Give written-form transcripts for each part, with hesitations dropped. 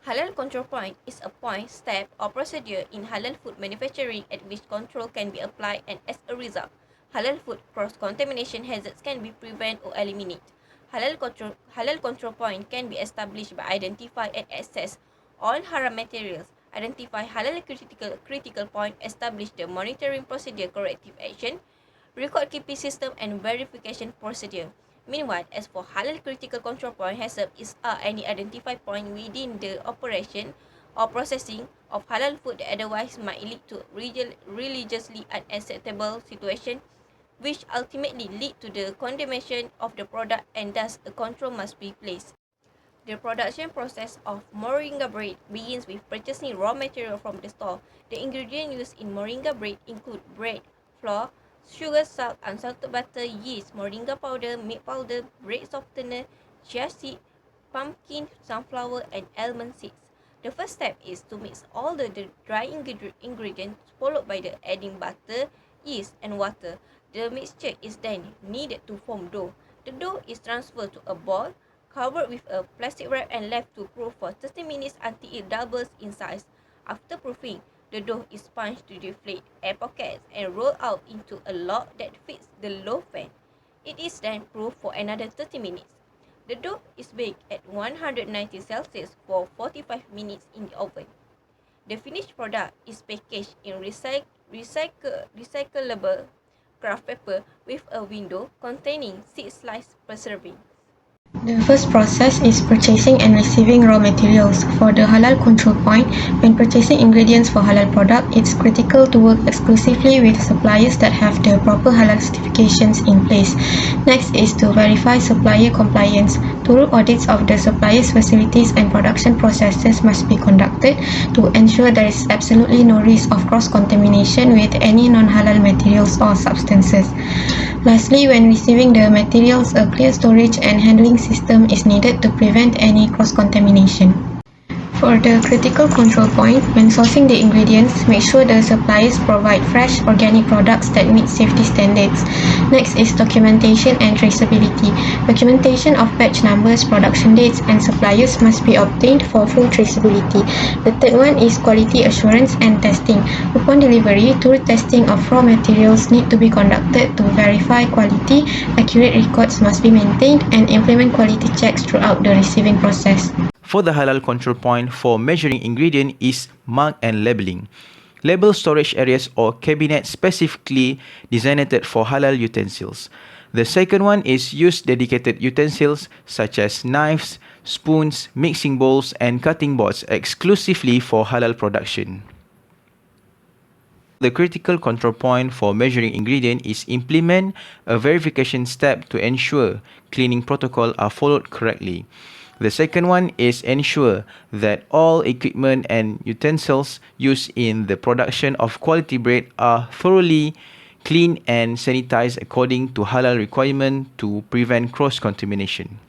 Halal control point is a point, step, or procedure in halal food manufacturing at which control can be applied, and as a result, halal food cross-contamination hazards can be prevented or eliminated. Halal control point can be established by identify and assess all haram materials, identify halal critical point, establish the monitoring procedure, corrective action, record keeping system, and verification procedure. Meanwhile, as for halal critical control point, HACCP is any identified point within the operation or processing of halal food that otherwise might lead to religiously unacceptable situation, which ultimately lead to the condemnation of the product, and thus a control must be placed. The production process of Moringa bread begins with purchasing raw material from the store. The ingredients used in Moringa bread include bread, flour, sugar, salt, unsalted butter, yeast, Moringa powder, milk powder, bread softener, chia seed, pumpkin, sunflower, and almond seeds. The first step is to mix all the dry ingredients, followed by the adding butter, yeast, and water. The mixture is then kneaded to form dough. The dough is transferred to a bowl, covered with a plastic wrap, and left to proof for 30 minutes until it doubles in size. After proofing, the dough is sponged to deflate air pockets and rolled out into a log that fits the loaf fan. It is then proofed for another 30 minutes. The dough is baked at 190 Celsius for 45 minutes in the oven. The finished product is packaged in recyclable craft paper with a window containing 6 slices per serving. The first process is purchasing and receiving raw materials. For the halal control point, when purchasing ingredients for halal product, it's critical to work exclusively with suppliers that have the proper halal certifications in place. Next is to verify supplier compliance. Thorough audits of the supplier's facilities and production processes must be conducted to ensure there is absolutely no risk of cross-contamination with any non-halal materials or substances. Lastly, when receiving the materials, a clear storage and handling system is needed to prevent any cross-contamination. For the critical control point, when sourcing the ingredients, make sure the suppliers provide fresh, organic products that meet safety standards. Next is documentation and traceability. Documentation of batch numbers, production dates, and suppliers must be obtained for full traceability. The third one is quality assurance and testing. Upon delivery, thorough testing of raw materials need to be conducted to verify quality. Accurate records must be maintained and implement quality checks throughout the receiving process. For the halal control point for measuring ingredient is mark and labeling. Label storage areas or cabinets specifically designated for halal utensils. The second one is use dedicated utensils such as knives, spoons, mixing bowls, and cutting boards exclusively for halal production. The critical control point for measuring ingredient is implement a verification step to ensure cleaning protocol are followed correctly. The second one is ensure that all equipment and utensils used in the production of quality bread are thoroughly cleaned and sanitized according to halal requirement to prevent cross-contamination.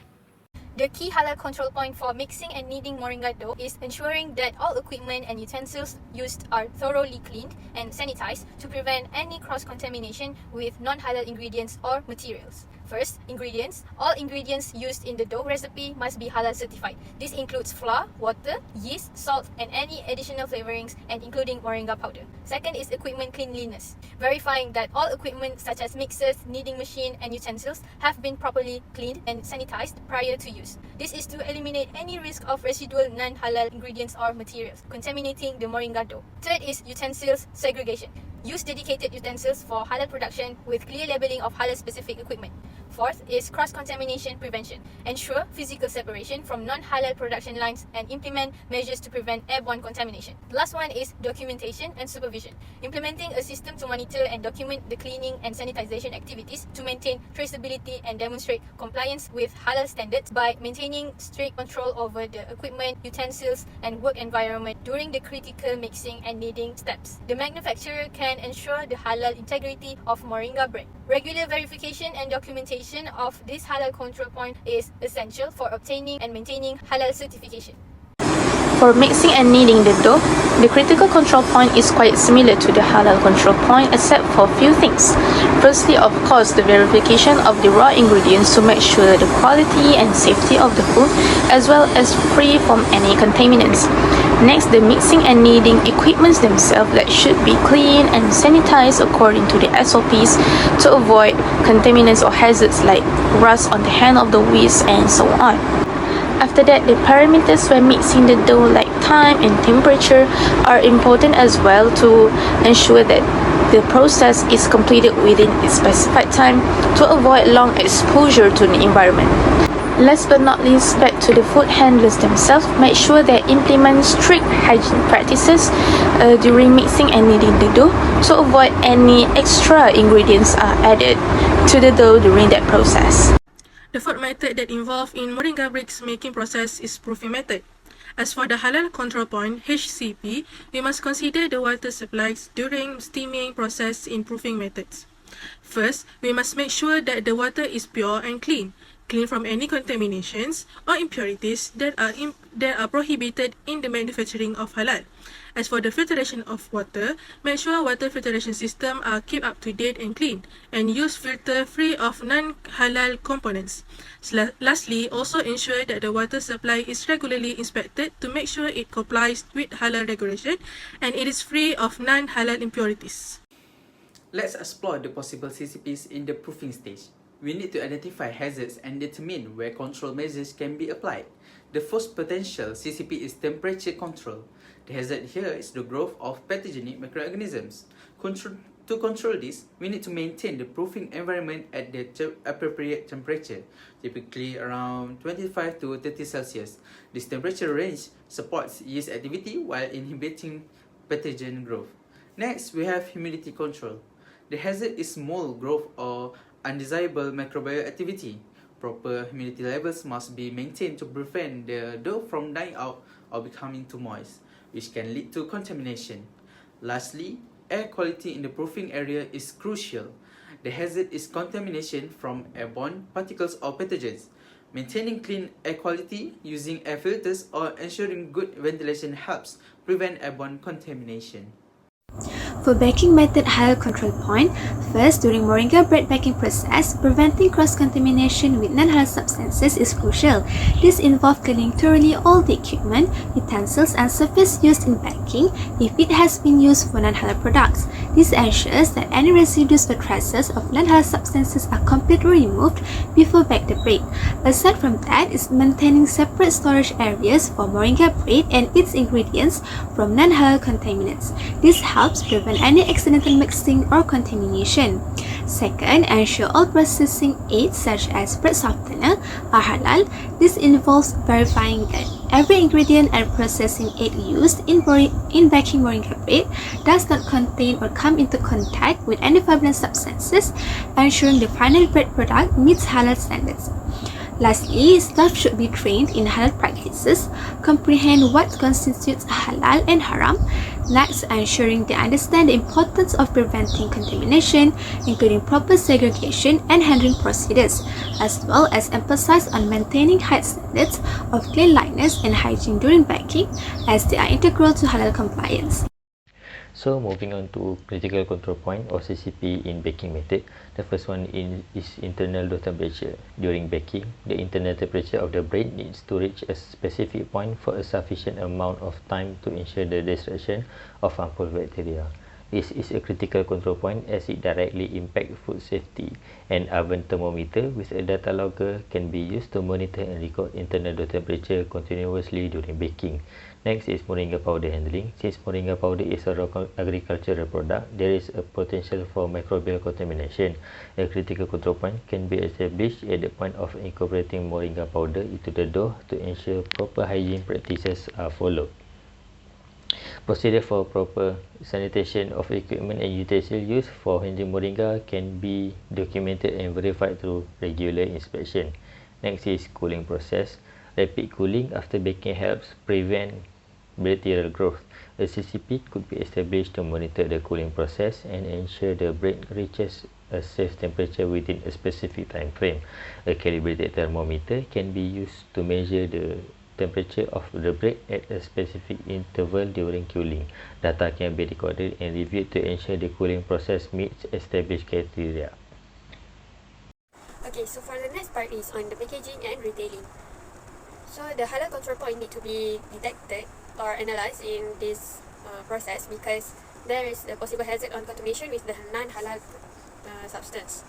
The key halal control point for mixing and kneading moringa dough is ensuring that all equipment and utensils used are thoroughly cleaned and sanitized to prevent any cross-contamination with non-halal ingredients or materials. First, ingredients. All ingredients used in the dough recipe must be halal certified. This includes flour, water, yeast, salt, and any additional flavorings, and including moringa powder. Second is equipment cleanliness. Verifying that all equipment such as mixers, kneading machine, and utensils have been properly cleaned and sanitized prior to use. This is to eliminate any risk of residual non-halal ingredients or materials contaminating the moringa dough. Third is utensils segregation. Use dedicated utensils for halal production with clear labeling of halal-specific equipment. Fourth is cross-contamination prevention. Ensure physical separation from non-halal production lines and implement measures to prevent airborne contamination. The last one is documentation and supervision. Implementing a system to monitor and document the cleaning and sanitization activities to maintain traceability and demonstrate compliance with halal standards by maintaining strict control over the equipment, utensils, and work environment during the critical mixing and kneading steps. The manufacturer can ensure the halal integrity of moringa bread. Regular verification and documentation of this halal control point is essential for obtaining and maintaining halal certification. For mixing and kneading the dough, the critical control point is quite similar to the halal control point except for a few things. Firstly, of course, the verification of the raw ingredients to make sure the quality and safety of the food as well as free from any contaminants. Next, the mixing and kneading equipments themselves that should be clean and sanitized according to the SOPs to avoid contaminants or hazards like rust on the hand of the whisk and so on. After that, the parameters when mixing the dough like time and temperature are important as well to ensure that the process is completed within a specified time to avoid long exposure to the environment. Last but not least, back to the food handlers themselves, make sure they implement strict hygiene practices during mixing and kneading the dough to avoid any extra ingredients are added to the dough during that process. The fourth method that involved in Moringa bricks making process is proofing method. As for the halal control point, HACCP, we must consider the water supplies during steaming process in proofing methods. First, we must make sure that the water is pure and clean from any contaminations or impurities that are prohibited in the manufacturing of halal. As for the filtration of water, make sure water filtration system are kept up to date and clean, and use filter free of non-halal components. Lastly, also ensure that the water supply is regularly inspected to make sure it complies with halal regulation and it is free of non-halal impurities. Let's explore the possible CCPs in the proofing stage. We need to identify hazards and determine where control measures can be applied. The first potential CCP is temperature control. The hazard here is the growth of pathogenic microorganisms. To control this, we need to maintain the proofing environment at the appropriate temperature, typically around 25 to 30 Celsius. This temperature range supports yeast activity while inhibiting pathogen growth. Next, we have humidity control. The hazard is mold growth or undesirable microbial activity. Proper humidity levels must be maintained to prevent the dough from dying out or becoming too moist, which can lead to contamination. Lastly, air quality in the proofing area is crucial. The hazard is contamination from airborne particles or pathogens. Maintaining clean air quality using air filters or ensuring good ventilation helps prevent airborne contamination. For baking method halal control point, first during moringa bread baking process, preventing cross-contamination with non-halal substances is crucial. This involves cleaning thoroughly all the equipment, utensils and surface used in baking if it has been used for non-halal products. This ensures that any residues or traces of non-halal substances are completely removed before bake the bread. Aside from that is maintaining separate storage areas for moringa bread and its ingredients from non-halal contaminants. This helps prevent any accidental mixing or contamination. Second, ensure all processing aids such as bread softener are halal. This involves verifying that every ingredient and processing aid used in baking moringa bread does not contain or come into contact with any forbidden substances, ensuring the final bread product meets halal standards. Lastly, staff should be trained in halal practices, comprehend what constitutes halal and haram. Next, ensuring they understand the importance of preventing contamination, including proper segregation and handling procedures, as well as emphasize on maintaining high standards of cleanliness and hygiene during baking, as they are integral to halal compliance. So moving on to critical control point or CCP in baking method. The first one is internal dough temperature. During baking, the internal temperature of the bread needs to reach a specific point for a sufficient amount of time to ensure the destruction of harmful bacteria. This is a critical control point as it directly impacts food safety. An oven thermometer with a data logger can be used to monitor and record internal dough temperature continuously during baking. Next is moringa powder handling. Since moringa powder is a raw agricultural product, there is a potential for microbial contamination. A critical control point can be established at the point of incorporating moringa powder into the dough to ensure proper hygiene practices are followed. Procedure for proper sanitation of equipment and utensils used for handling moringa can be documented and verified through regular inspection. Next is cooling process. Rapid cooling after baking helps prevent bacterial growth. A CCP could be established to monitor the cooling process and ensure the bread reaches a safe temperature within a specific time frame. A calibrated thermometer can be used to measure the temperature of the bread at a specific interval during cooling. Data can be recorded and reviewed to ensure the cooling process meets established criteria. Okay, so for the next part is on the packaging and retailing. So the halal control point need to be detected or analyzed in this process because there is a possible hazard on contamination with the non-halal substance.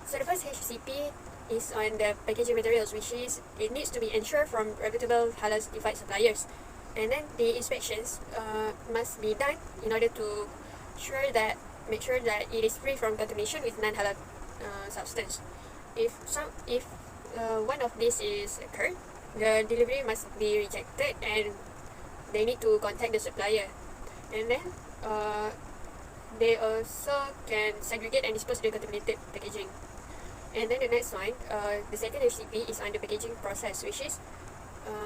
So the first HACCP is on the packaging materials, which is it needs to be ensured from reputable halal certified suppliers, and then the inspections must be done in order to make sure that it is free from contamination with non-halal substance. If one of these is occurred, the delivery must be rejected and they need to contact the supplier, and then they also can segregate and dispose the contaminated packaging. And then the next one, the second HCP is on the packaging process, which is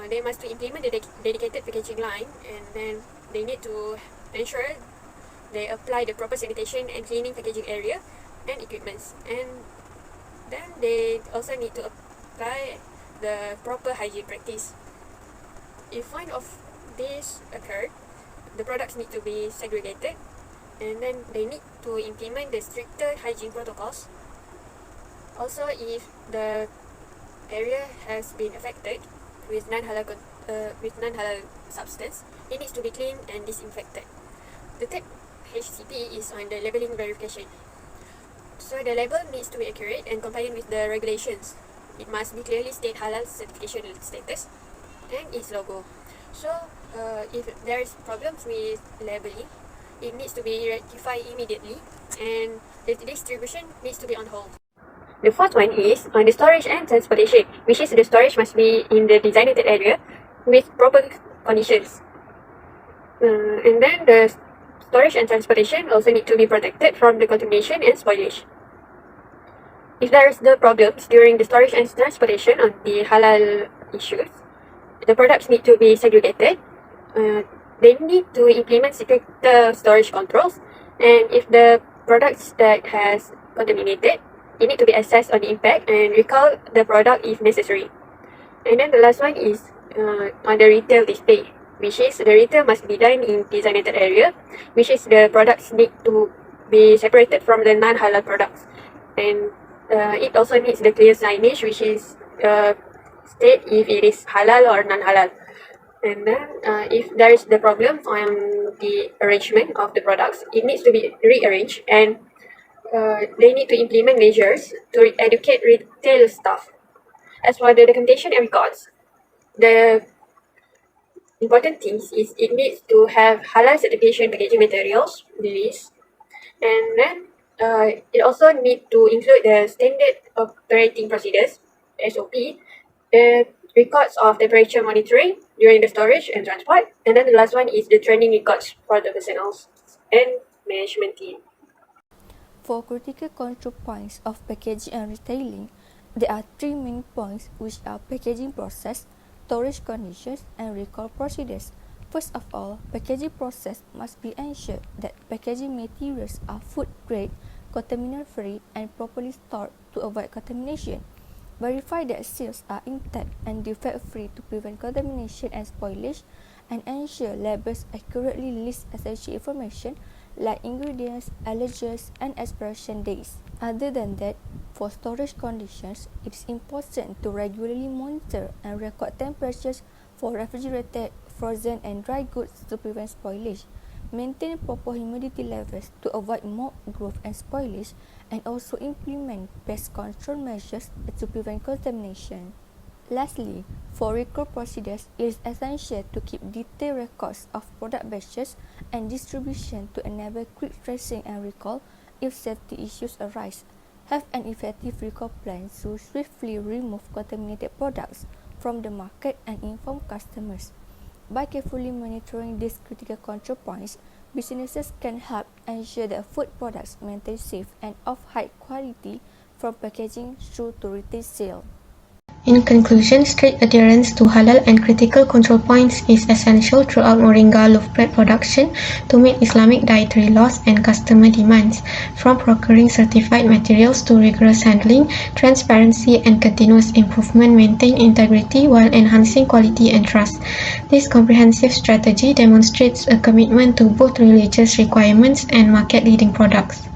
they must to implement the dedicated packaging line, and then they need to ensure they apply the proper sanitation and cleaning packaging area and equipments, and then they also need to apply the proper hygiene practice. If one of these occurred, the products need to be segregated, and then they need to implement the stricter hygiene protocols. Also, if the area has been affected with non-halal substance, it needs to be cleaned and disinfected. The third HCP is on the labeling verification. So the label needs to be accurate and compliant with the regulations. It must be clearly state halal certification status and its logo. So if there is problems with labeling, it needs to be rectified immediately, and the distribution needs to be on hold. The fourth one is on the storage and transportation, which is the storage must be in the designated area with proper conditions. And then the storage and transportation also need to be protected from the contamination and spoilage. If there is the problems during the storage and transportation on the halal issues, the products need to be segregated. They need to implement stricter storage controls, and if the products that has contaminated, it need to be assessed on the impact and recall the product if necessary. And then the last one is on the retail display, which is the retail must be done in designated area, which is the products need to be separated from the non-halal products, and it also needs the clear signage, which is state if it is halal or non-halal. And then if there is the problem on the arrangement of the products, it needs to be rearranged, and they need to implement measures to educate retail staff. As for the documentation and records, the important things is it needs to have halal certification packaging materials released, and then it also need to include the standard operating procedures (SOP), the records of temperature monitoring during the storage and transport, and then the last one is the training records for the personnel and management team. For critical control points of packaging and retailing, there are three main points, which are packaging process, storage conditions, and recall procedures. First of all, packaging process must be ensured that packaging materials are food grade, contaminant-free, and properly stored to avoid contamination. Verify that seals are intact and defect-free to prevent contamination and spoilage, and ensure labels accurately list essential information like ingredients, allergens, and expiration dates. Other than that, for storage conditions, it is important to regularly monitor and record temperatures for refrigerated, frozen, and dry goods to prevent spoilage. Maintain proper humidity levels to avoid mold growth and spoilage, and also implement pest control measures to prevent contamination. Lastly, for recall procedures, it is essential to keep detailed records of product batches and distribution to enable quick tracing and recall if safety issues arise. Have an effective recall plan to swiftly remove contaminated products from the market and inform customers. By carefully monitoring these critical control points, businesses can help ensure that food products maintain safe and of high quality from packaging through to retail sale. In conclusion, strict adherence to halal and critical control points is essential throughout Moringa loaf bread production to meet Islamic dietary laws and customer demands, from procuring certified materials to rigorous handling, transparency and continuous improvement maintain integrity while enhancing quality and trust. This comprehensive strategy demonstrates a commitment to both religious requirements and market-leading products.